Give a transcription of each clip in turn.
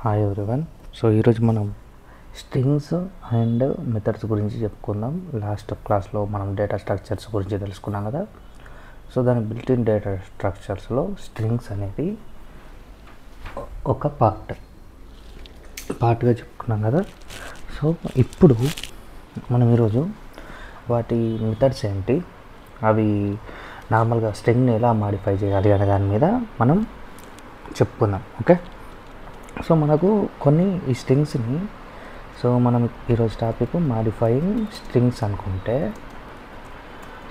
Hi everyone. So ఈరోజు మనం strings and methods గురించి చెప్పుకుందాం. లాస్ట్ క్లాస్లో మనం డేటా స్ట్రక్చర్స్ గురించి తెలుసుకున్నాం కదా. సో దాని బిల్ట్-ఇన్ డేటా స్ట్రక్చర్స్లో స్ట్రింగ్స్ అనేది ఒక పార్ట్గా చెప్పుకున్నాం కదా. సో ఇప్పుడు మనం ఈరోజు వాటి మెథడ్స్ ఏంటి, అవి నార్మల్గా స్ట్రింగ్ని ఎలా మాడిఫై చేయాలి అనే దాని మీద మనం చెప్పుకుందాం. ఓకే, సో మనకు కొన్ని ఈ స్ట్రింగ్స్ని, సో మనం ఈరోజు టాపిక్ మాడిఫైయింగ్ స్ట్రింగ్స్ అనుకుంటే,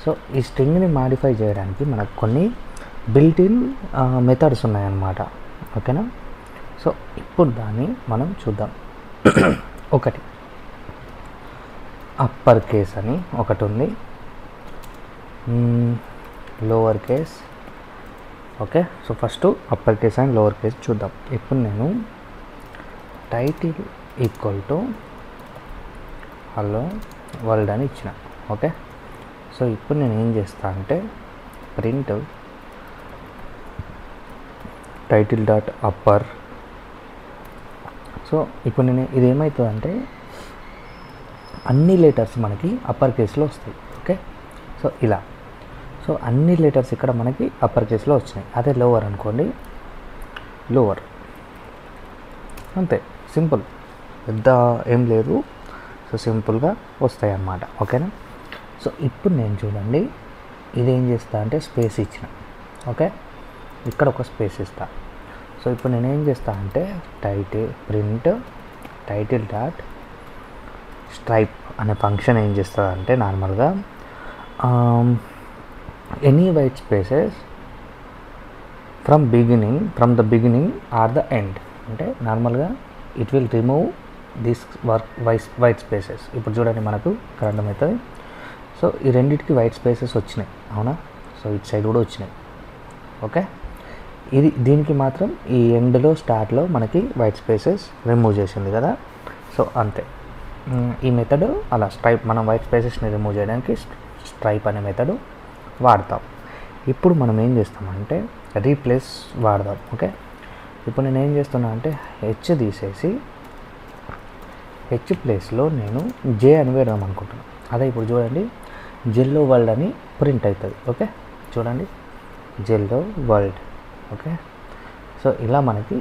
సో ఈ స్ట్రింగ్ని మాడిఫై చేయడానికి మనకు కొన్ని బిల్ట్-ఇన్ మెథడ్స్ ఉన్నాయన్నమాట. ఓకేనా, సో ఇప్పుడు దాన్ని మనం చూద్దాం. ఒకటి అప్పర్ కేస్ అని ఒకటి ఉంది, lower case. Okay, so first upper case and lower case చూద్దాం. ఇప్పుడు నేను title equal to hello world అని ఇచ్చిన. ఓకే, సో ఇప్పుడు నేను ఏం చేస్తా అంటే print title dot upper. So ఇప్పుడు నేను ఇది ఏమవుతుందంటే అన్ని లెటర్స్ మనకి అప్పర్ కేస్లో వస్తాయి. ఓకే, సో ఇలా, సో అన్ని లెటర్స్ ఇక్కడ మనకి అప్పర్ కేస్లో వచ్చినాయి. అదే లోవర్ అనుకోండి, లోవర్, అంతే, సింపుల్, పెద్ద ఏం లేదు. సో సింపుల్గా వస్తాయి అన్నమాట. ఓకేనా, సో ఇప్పుడు నేను చూడండి ఇదేం చేస్తా అంటే స్పేస్ ఇచ్చిన. ఓకే, ఇక్కడ ఒక స్పేస్ ఇస్తా. సో ఇప్పుడు నేను ఏం చేస్తా అంటే ప్రింట్ టైటిల్ డాట్ స్ట్రైప్ అనే ఫంక్షన్ ఏం చేస్తుంది అంటే నార్మల్గా any white spaces from the beginning are the end, అంటే నార్మల్గా it will remove this white spaces. ఇప్పుడు చూడండి మనకు ఇక్కడ అర్థమవుతుంది. సో ఈ రెండింటికి వైట్ స్పేసెస్ వచ్చినాయి, అవునా. సో ఇటు సైడ్ కూడా వచ్చినాయి. ఓకే, దీనికి మాత్రం ఈ ఎండ్లో స్టార్ట్లో మనకి వైట్ స్పేసెస్ రిమూవ్ చేసింది కదా. సో అంతే, ఈ మెథడ్ అలా స్ట్రైప్, మనం వైట్ స్పేసెస్ని రిమూవ్ చేయడానికి స్ట్రైప్ అనే మెథడ్ వాడతాం. ఇప్పుడు మనం ఏం చేస్తామంటే రీప్లేస్ వాడదాం. ఓకే, ఇప్పుడు నేను ఏం చేస్తున్నా అంటే హెచ్ తీసేసి హెచ్ ప్లేస్లో నేను జే అని వేద్దాం అనుకుంటున్నాను. అదే ఇప్పుడు చూడండి జెల్లో వరల్డ్ అని ప్రింట్ అవుతుంది. ఓకే, చూడండి జెల్లో వరల్డ్. ఓకే, సో ఇలా మనకి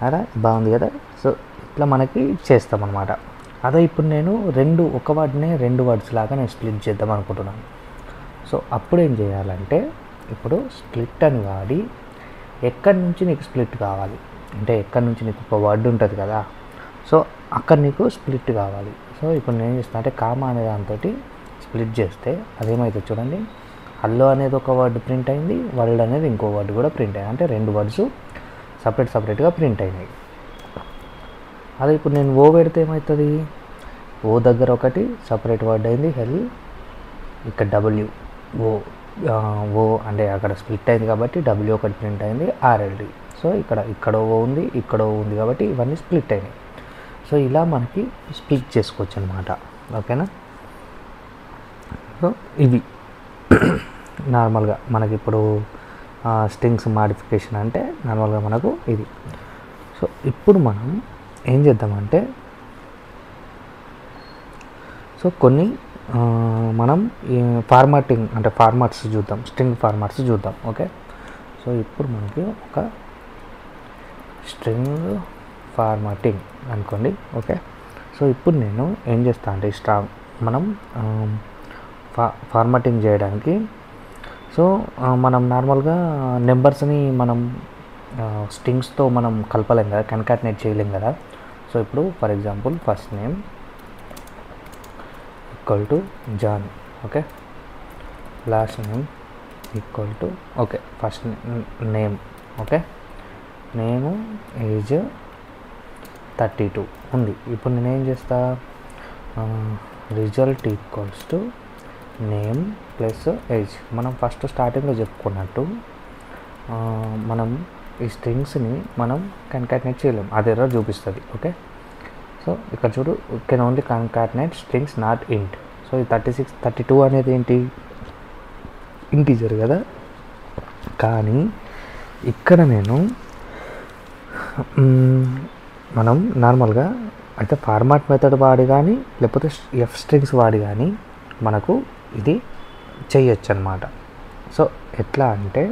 అలా బాగుంది కదా. సో ఇట్లా మనకి చేస్తామన్నమాట. అదే ఇప్పుడు నేను ఒక వర్డ్నే రెండు వర్డ్స్ లాగా నేను స్ప్లిట్ చేద్దాం అనుకుంటున్నాను. సో అప్పుడు ఏం చేయాలంటే ఇప్పుడు స్ప్లిట్ అని వాడి ఎక్కడి నుంచి నీకు స్ప్లిట్ కావాలి అంటే ఎక్కడి నుంచి నీకు ఒక వర్డ్ ఉంటుంది కదా, సో అక్కడ నీకు స్ప్లిట్ కావాలి. సో ఇప్పుడు నేను ఏం చేస్తాను అంటే కామా అనే దాంతో స్ప్లిట్ చేస్తే అదేమవుతుంది చూడండి, హల్లో అనేది ఒక వర్డ్ ప్రింట్ అయింది, వరల్డ్ అనేది ఇంకో వర్డ్ కూడా ప్రింట్ అయింది, అంటే రెండు వర్డ్స్ సపరేట్గా ప్రింట్ అయినాయి. అదే ఇప్పుడు నేను ఓ పెడితే ఏమవుతుంది, ఓ దగ్గర ఒకటి సపరేట్ వర్డ్ అయింది హెల్, ఇక్కడ డబ్ల్యూ ఓ అంటే అక్కడ స్ప్లిట్ అయింది కాబట్టి డబ్ల్యూ ఒకటి ప్రింట్ అయింది ఆర్ఎల్డి. సో ఇక్కడ ఓ ఉంది, ఇక్కడ ఓ ఉంది కాబట్టి ఇవన్నీ స్ప్లిట్ అయినాయి. సో ఇలా మనకి స్ప్లిట్ చేసుకోవచ్చు అనమాట. ఓకేనా, సో ఇవి నార్మల్గా మనకి ఇప్పుడు స్ట్రింగ్స్ మాడిఫికేషన్ అంటే నార్మల్గా మనకు ఇది. సో ఇప్పుడు మనం ఏం చేద్దామంటే సో కొన్ని మనం ఫార్మాటింగ్ అంటే ఫార్మాట్స్ చూద్దాం, స్ట్రింగ్ ఫార్మాట్స్ చూద్దాం. ఓకే, సో ఇప్పుడు మనకి ఒక స్ట్రింగ్ ఫార్మాటింగ్ అనుకోండి. ఓకే, సో ఇప్పుడు నేను ఏం చేస్తా అంటే మనం ఫార్మాటింగ్ చేయడానికి, సో మనం నార్మల్గా నెంబర్స్ని మనం స్ట్రింగ్స్తో మనం కలపలేం కదా, కన్కాటినేట్ చేయలేం కదా. సో ఇప్పుడు for example first name equal to John. Okay, last name equal to okay first name. Okay, name age 32 ఉంది. ఇప్పుడు నేనేం చేస్తా, result equals to name plus age. మనం ఫస్ట్ స్టార్టింగ్లో చెప్పుకున్నట్టు మనం ఈ స్ట్రింగ్స్ని మనం కన్కాటినేట్ చేయలేం, అది ఎర్రర్ చూపిస్తుంది. ఓకే, సో ఇక్కడ చూడు, can only concatenate strings not ఇంట్. సో ఈ 32 అనేది ఏంటి, ఇంటీజర్ కదా. కానీ ఇక్కడ నేను మనం నార్మల్గా అయితే ఫార్మాట్ మెథడ్ వాడి కానీ లేకపోతే ఎఫ్ స్ట్రింగ్స్ వాడి కానీ మనకు ఇది చేయొచ్చు అనమాట. సో ఎట్లా అంటే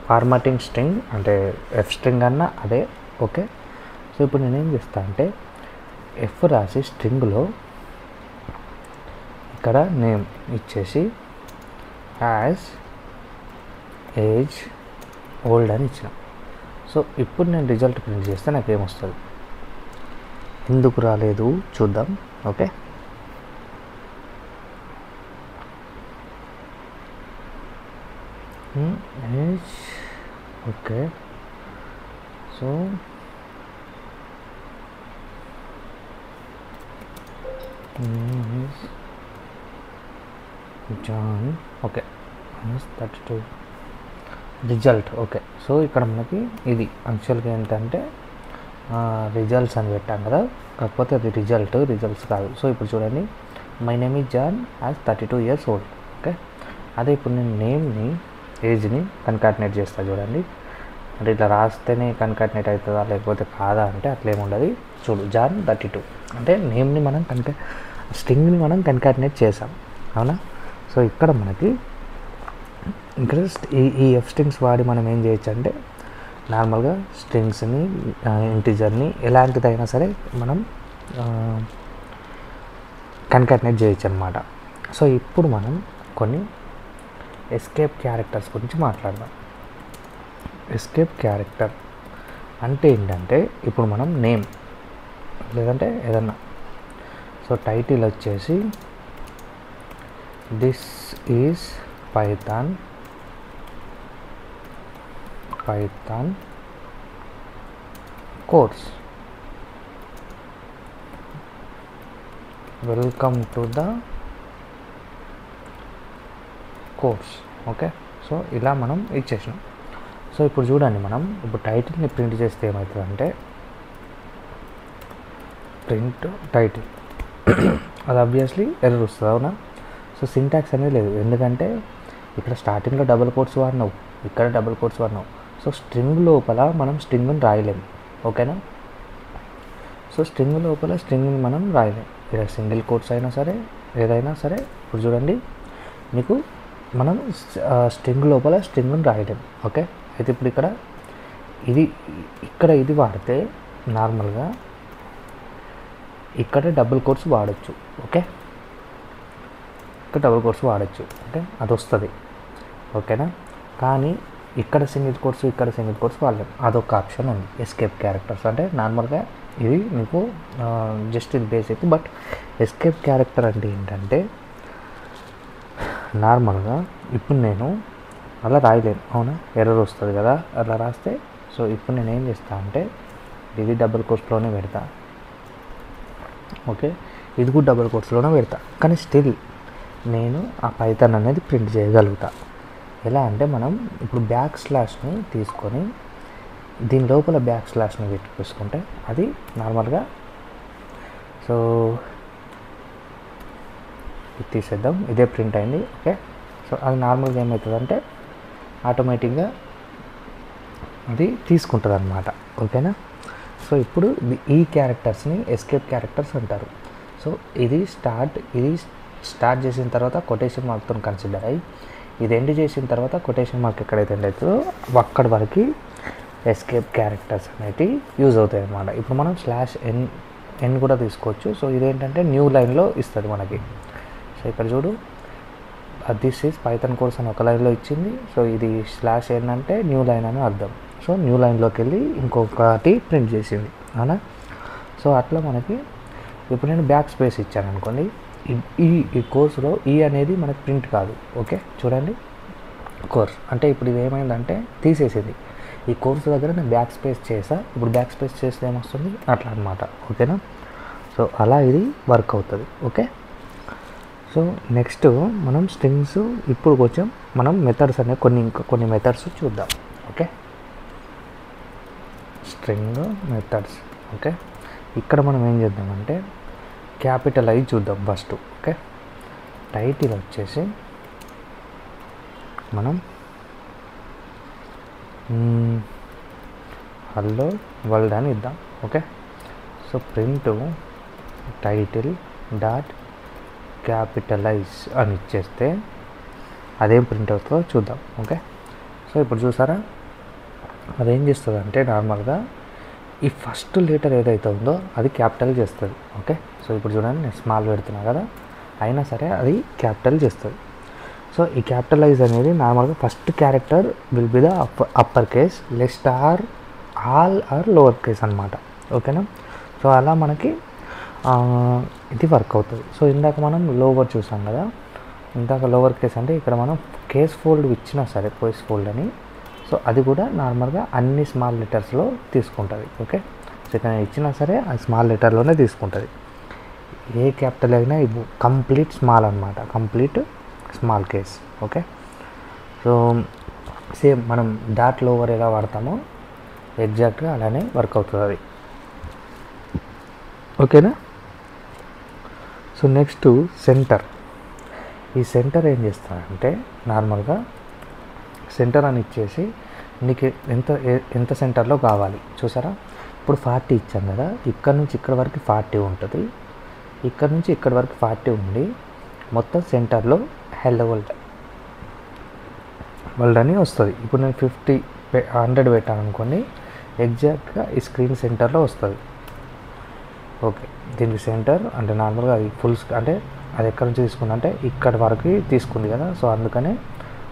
ఫార్మాటింగ్ స్ట్రింగ్ అంటే ఎఫ్ స్ట్రింగ్ అన్నా అదే. ఓకే, సో ఇప్పుడు నేనేం చేస్తా అంటే ఎఫ్ రాసి స్ట్రింగ్లో ఇక్కడ నేమ్ ఇచ్చేసి యాజ్ ఏజ్ ఓల్డ్ అని ఇచ్చిన. సో ఇప్పుడు నేను రిజల్ట్ ప్రింట్ చేస్తే నాకేమొస్తుంది, ఎందుకు రాలేదు చూద్దాం. Okay, age. Okay, so John. Okay, 32 result. Okay, so ఇక్కడ మనకి ఇది యాక్చువల్గా ఏంటంటే రిజల్ట్స్ అని పెట్టాం కదా, కాకపోతే అది రిజల్ట్స్ కాదు. సో ఇప్పుడు చూడండి, my name is John as 32 years old. Okay, అదే ఇప్పుడు నేను నేమ్ని ఏజ్ని కన్కాటినేట్ చేస్తా చూడండి. అంటే ఇట్లా రాస్తేనే కన్కాటినేట్ అవుతుందా లేకపోతే కాదా అంటే అట్లేముండదు. చూడు, జాన్ 32 అంటే నేమ్ని మనం స్ట్రింగ్ని మనం కన్కాటినేట్ చేసాం, అవునా. సో ఇక్కడ మనకి ఇక్కడ ఈ ఎఫ్ స్ట్రింగ్స్ వాడి మనం ఏం చేయొచ్చు అంటే నార్మల్గా స్ట్రింగ్స్ని ఇంటిజర్ని ఎలాంటిదైనా సరే మనం కన్కాటినేట్ చేయొచ్చు అనమాట. సో ఇప్పుడు మనం కొన్ని ఎస్కేప్ క్యారెక్టర్స్ గురించి మాట్లాడదాం. ఎస్కేప్ క్యారెక్టర్ అంటే ఏంటంటే ఇప్పుడు మనం నేమ్ లేదంటే ఏదన్నా, సో టైటిల్ వచ్చేసి this is Python course, welcome to the course. Okay, so ఇలా మనం ఇచ్చేసినాం. సో ఇప్పుడు చూడండి, మనం ఇప్పుడు టైటిల్ని ప్రింట్ చేస్తే ఏమవుతుందంటే ప్రింట్ టైటిల్ అది ఆబ్వియస్లీ ఎర్రర్ వస్తుంది, అవునా. సో సింటాక్స్ అనేది లేదు, ఎందుకంటే ఇక్కడ స్టార్టింగ్లో డబుల్ కోట్స్ వాడినావు, ఇక్కడ డబుల్ కోట్స్ వాడినావు. సో స్ట్రింగ్ లోపల మనం స్ట్రింగ్ని రాయలేము, ఓకేనా. సో స్ట్రింగ్ లోపల స్ట్రింగ్ని మనం రాయలేము, ఇలా సింగిల్ కోట్స్ అయినా సరే ఏదైనా సరే. ఇప్పుడు చూడండి, మీకు మనం స్ట్రింగ్ లోపల స్ట్రింగ్ని రాయలేము. ఓకే, అయితే ఇప్పుడు ఇక్కడ ఇది వాడితే నార్మల్గా ఇక్కడ డబుల్ కోట్స్ వాడచ్చు. ఓకే, ఇక్కడ డబుల్ కోట్స్ వాడచ్చు, ఓకే, అది వస్తుంది, ఓకేనా. కానీ ఇక్కడ సింగిల్ కోట్స్ ఇక్కడ సింగిల్ కోట్స్ వాడలేము, అదొక ఆప్షన్ ఉంది. ఎస్కేప్ క్యారెక్టర్స్ అంటే నార్మల్గా ఇది మీకు జస్ట్ ఇది బేసిక్. బట్ ఎస్కేప్ క్యారెక్టర్ అంటే ఏంటంటే నార్మల్గా ఇప్పుడు నేను అలా రాయలేను, అవునా, ఎర్రర్ వస్తుంది కదా అలా రాస్తే. సో ఇప్పుడు నేను ఏం చేస్తా అంటే ఇది డబుల్ కోట్స్లోనే పెడతా, ఓకే, ఇది కూడా డబుల్ కోట్స్లోనే పెడతా, కానీ స్టిల్ నేను ఆ పైథాన్ అనేది ప్రింట్ చేయగలుగుతా. ఎలా అంటే మనం ఇప్పుడు బ్యాక్ స్లాష్ని తీసుకొని దీని లోపల బ్యాక్ స్లాష్ని పెట్టుకుంటే అది నార్మల్గా, సో ఇది తీసేద్దాం, ఇదే ప్రింట్ అయింది. ఓకే, సో అది నార్మల్గా ఏమవుతుందంటే ఆటోమేటిక్గా అది తీసుకుంటుంది అనమాట, ఓకేనా. సో ఇప్పుడు ఈ క్యారెక్టర్స్ని ఎస్కేప్ క్యారెక్టర్స్ అంటారు. సో ఇది స్టార్ట్ చేసిన తర్వాత కొటేషన్ మార్క్తో కన్సిడర్ అయ్యి ఇది ఎండ్ చేసిన తర్వాత కొటేషన్ మార్క్ ఎక్కడైతే ఎండ్ అవుతుందో అక్కడి వరకు ఎస్కేప్ క్యారెక్టర్స్ అనేవి యూజ్ అవుతాయి అన్నమాట. ఇప్పుడు మనం /n కూడా తీసుకోవచ్చు. సో ఇదేంటంటే న్యూ లైన్లో ఇస్తుంది మనకి. సో ఇక్కడ చూడు, దిస్ ఈజ్ పైథాన్ కోర్స్ అని ఒక లైన్లో ఇచ్చింది. సో ఇది /n అంటే న్యూ లైన్ అని అర్థం. సో న్యూ లైన్లోకి వెళ్ళి ఇంకొకటి ప్రింట్ చేసింది, అవునా. సో అట్లా మనకి ఇప్పుడు నేను బ్యాక్ స్పేస్ ఇచ్చాను అనుకోండి, ఈ కోర్సులో ఈ అనేది మనకి ప్రింట్ కాదు. ఓకే, చూడండి, కోర్స్ అంటే ఇప్పుడు ఇది ఏమైందంటే తీసేసింది. ఈ కోర్సు దగ్గర నేను బ్యాక్ స్పేస్ చేసా, ఇప్పుడు బ్యాక్ స్పేస్ చేస్తే ఏమొస్తుంది అట్లా అనమాట, ఓకేనా. సో అలా ఇది వర్క్ అవుతుంది. ఓకే, సో నెక్స్ట్ మనం స్ట్రింగ్స్ ఇప్పుడు కొంచెం మనం మెథడ్స్ అనే కొన్ని మెథడ్స్ చూద్దాం. Okay, string methods. ఓకే, ఇక్కడ మనం ఏం చేద్దామంటే క్యాపిటల్ ఐ చూద్దాం ఫస్ట్. ఓకే, టైటిల్ వచ్చేసి మనం హలో వరల్డ్ అని ఇద్దాం. Okay, so print title dot capitalise అని ఇచ్చేస్తే అదేం ప్రింట్ అవుతుందో చూద్దాం. ఓకే, సో ఇప్పుడు చూసారా అదేం చేస్తుంది అంటే నార్మల్గా ఈ ఫస్ట్ లెటర్ ఏదైతే ఉందో అది క్యాపిటల్ చేస్తుంది. ఓకే, సో ఇప్పుడు చూడండి నేను స్మాల్ పెడుతున్నా కదా, అయినా సరే అది క్యాపిటల్ చేస్తుంది. సో ఈ క్యాపిటలైజ్ అనేది నార్మల్గా first character will be the upper case, rest are all are lower case అనమాట. ఓకేనా, సో అలా మనకి ఇది వర్క్ అవుతుంది. సో ఇందాక మనం లోవర్ చూసాం కదా, ఇందాక లోవర్ కేస్ అంటే ఇక్కడ మనం కేస్ ఫోల్డ్ ఇచ్చినా సరే కేస్ ఫోల్డ్ అని, సో అది కూడా నార్మల్గా అన్ని స్మాల్ లెటర్స్లో తీసుకుంటుంది. ఓకే, సో ఇక్కడ ఇచ్చినా సరే అది స్మాల్ లెటర్లోనే తీసుకుంటుంది. ఏ క్యాపిటల్ అయినా ఇది కంప్లీట్ స్మాల్ అనమాట, complete small case. Okay, so same మనం డాట్ లోవర్ ఎలా వాడతామో ఎగ్జాక్ట్గా అలానే వర్క్ అవుతుంది అది. ఓకేనా, సో నెక్స్ట్ సెంటర్. ఈ సెంటర్ ఏం చేస్తారంటే నార్మల్గా సెంటర్ అని ఇచ్చేసి నీకు ఎంత సెంటర్లో కావాలి చూసారా. ఇప్పుడు 40 ఇచ్చాం కదా, ఇక్కడ నుంచి ఇక్కడ వరకు 40 ఉంటుంది, ఇక్కడ నుంచి ఇక్కడ వరకు 40 ఉండి మొత్తం సెంటర్లో హెల్లో వరల్డ్ అని వస్తుంది. ఇప్పుడు నేను 100 పెట్టాను అనుకోండి, ఎగ్జాక్ట్గా ఈ స్క్రీన్ సెంటర్లో వస్తుంది. ఓకే, దీనికి సెంటర్ అంటే నార్మల్గా అది ఫుల్ అంటే అది ఎక్కడి నుంచి తీసుకుంది అంటే ఇక్కడ వరకు తీసుకుంది కదా, సో అందుకనే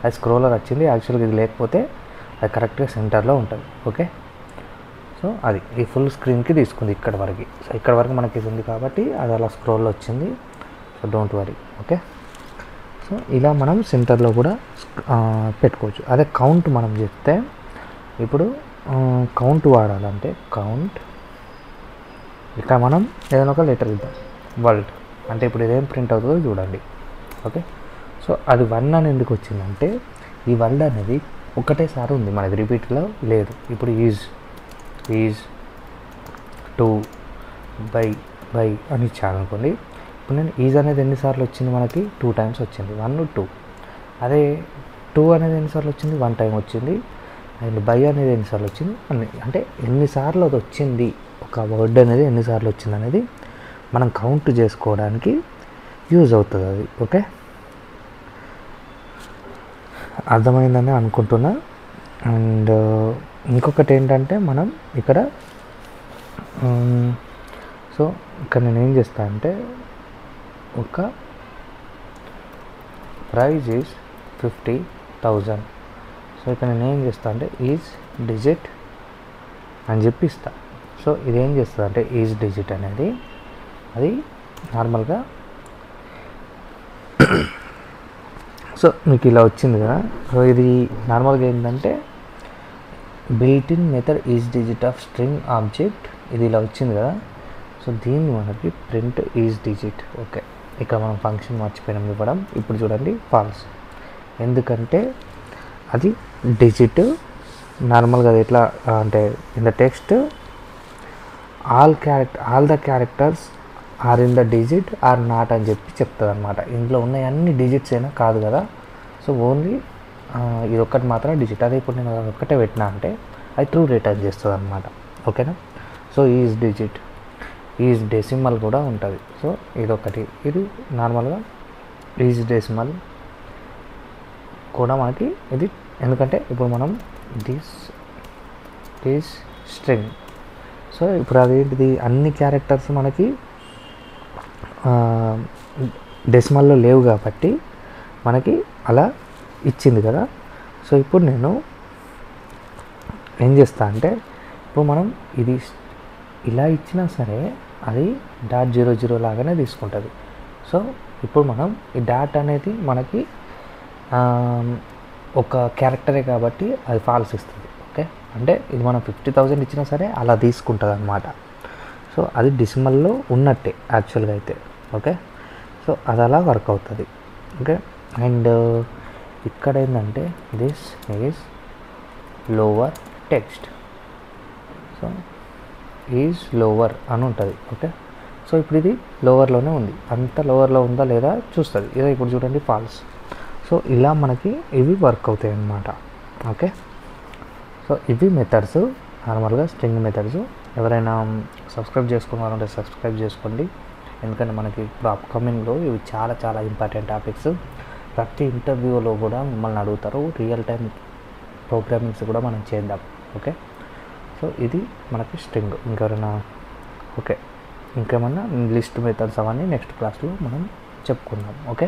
అది స్క్రోలర్ వచ్చింది. యాక్చువల్గా ఇది లేకపోతే అది కరెక్ట్గా సెంటర్లో ఉంటుంది. ఓకే, సో అది ఈ ఫుల్ స్క్రీన్కి తీసుకుంది ఇక్కడ వరకు. సో ఇక్కడ వరకు మనకి ఇది ఉంది కాబట్టి అది అలా స్క్రోల్లో వచ్చింది. So don't worry. Okay, so ఇలా మనం సెంటర్లో కూడా పెట్టుకోవచ్చు. అదే కౌంట్ మనం చెప్తే ఇప్పుడు కౌంట్ వాడాలంటే కౌంట్, ఇక్కడ మనం ఏదైనా ఒక లెటర్ ఇద్దాం వరల్డ్ అంటే ఇప్పుడు ఇదేం ప్రింట్ అవుతుందో చూడండి. ఓకే, సో అది 1 అని ఎందుకు వచ్చిందంటే ఈ వరల్డ్ అనేది ఒకటేసారి ఉంది, మనకి రిపీట్లో లేదు. ఇప్పుడు ఈజ్ 2 బై అని ఇచ్చాను అనుకోండి. ఇప్పుడు నేను ఈజ్ అనేది ఎన్నిసార్లు వచ్చింది మనకి 2 టైమ్స్ వచ్చింది, 1 2. అదే 2 అనేది ఎన్నిసార్లు వచ్చింది 1 టైం వచ్చింది. అండ్ బై అనేది ఎన్నిసార్లు వచ్చింది అంటే ఎన్నిసార్లు అది వచ్చింది, ఒక వర్డ్ అనేది ఎన్నిసార్లు వచ్చింది అనేది మనం కౌంట్ చేసుకోవడానికి యూజ్ అవుతుంది అది. ఓకే, అర్థమైందని అనుకుంటున్నా. అండ్ ఇంకొకటి ఏంటంటే మనం ఇక్కడ సో ఇక్కడ నేను ఏం చేస్తా అంటే ఒక ప్రైజ్ ఈజ్ 50,000. సో ఇక్కడ నేను ఏం చేస్తా అంటే ఈజ్ డిజిట్ అని చెప్పి ఇస్తా. సో ఇదేం చేస్తుంది అంటే ఈజ్ డిజిట్ అనేది అది నార్మల్గా సో మీకు ఇలా వచ్చింది కదా. సో ఇది నార్మల్గా ఏంటంటే built in method is digit of string object, ఇది ఇలా వచ్చింది కదా. సో దీన్ని మనకి ప్రింట్ ఈజ్ డిజిట్. ఓకే, ఇక్కడ మనం ఫంక్షన్ మర్చిపోయినాం ఇవ్వడం. ఇప్పుడు చూడండి ఫాల్స్, ఎందుకంటే అది డిజిట్ నార్మల్గా అది ఎట్లా అంటే in the text all the characters are in the digit are not అని చెప్పి చెప్తుంది అనమాట. ఇందులో ఉన్న అన్ని డిజిట్స్ అయినా కాదు కదా, సో ఓన్లీ ఇది ఒక్కటి మాత్రం డిజిట్. అదే ఇప్పుడు నేను ఒక్కటే పెట్టినా అంటే అది ట్రూ రిటర్న్ చేస్తుంది అనమాట. ఓకేనా, so is digit, is decimal కూడా ఉంటుంది. సో ఇదొకటి, ఇది నార్మల్గా ఈజ్ డెసిమల్ కూడా మనకి ఇది, ఎందుకంటే ఇప్పుడు మనం దిస్ ఈజ్ స్ట్రింగ్. సో ఇప్పుడు అదేంటిది అన్ని క్యారెక్టర్స్ మనకి డెసిమల్లో లేవు కాబట్టి మనకి అలా ఇచ్చింది కదా. సో ఇప్పుడు నేను ఏం చేస్తా అంటే ఇప్పుడు మనం ఇది ఇలా ఇచ్చినా సరే అది .00 లాగానే తీసుకుంటుంది. సో ఇప్పుడు మనం ఈ డాట్ అనేది మనకి ఒక క్యారెక్టరే కాబట్టి అది ఫాల్స్ ఇస్తుంది. ఓకే, అంటే ఇది మనం 50,000 ఇచ్చినా సరే అలా తీసుకుంటుంది అనమాట. సో అది డెసిమల్లో ఉన్నట్టే యాక్చువల్గా అయితే. ఓకే, సో అది అలా వర్క్ అవుతుంది. ఓకే, అండ్ ఇక్కడ ఏంటంటే this is lower text, so is lower అని ఉంటుంది. ఓకే, సో ఇప్పుడు ఇది లోవర్లోనే ఉంది, అంత లోవర్లో ఉందా లేదా చూస్తుంది. ఇదే ఇప్పుడు చూడండి ఫాల్స్. సో ఇలా మనకి ఇవి వర్క్ అవుతాయి అన్నమాట. ఓకే, సో ఇవి మెథడ్స్. నార్మల్గా స్ట్రింగ్ మెథడ్స్. ఎవరైనా సబ్స్క్రైబ్ చేసుకున్నారంటే సబ్స్క్రైబ్ చేసుకోండి, ఎందుకంటే మనకి ఇప్పుడు అప్కమింగ్లో ఇవి చాలా చాలా ఇంపార్టెంట్ టాపిక్స్. ప్రతి ఇంటర్వ్యూలో కూడా మిమ్మల్ని అడుగుతారు, రియల్ టైం ప్రోగ్రామింగ్స్ కూడా మనం చేద్దాం. ఓకే, సో ఇది మనకి స్ట్రింగ్. ఇంకెవరైనా ఓకే, ఇంకేమన్నా లిస్ట్ మెథడ్స్ అవన్నీ నెక్స్ట్ క్లాస్లో మనం చెప్పుకుందాం. ఓకే.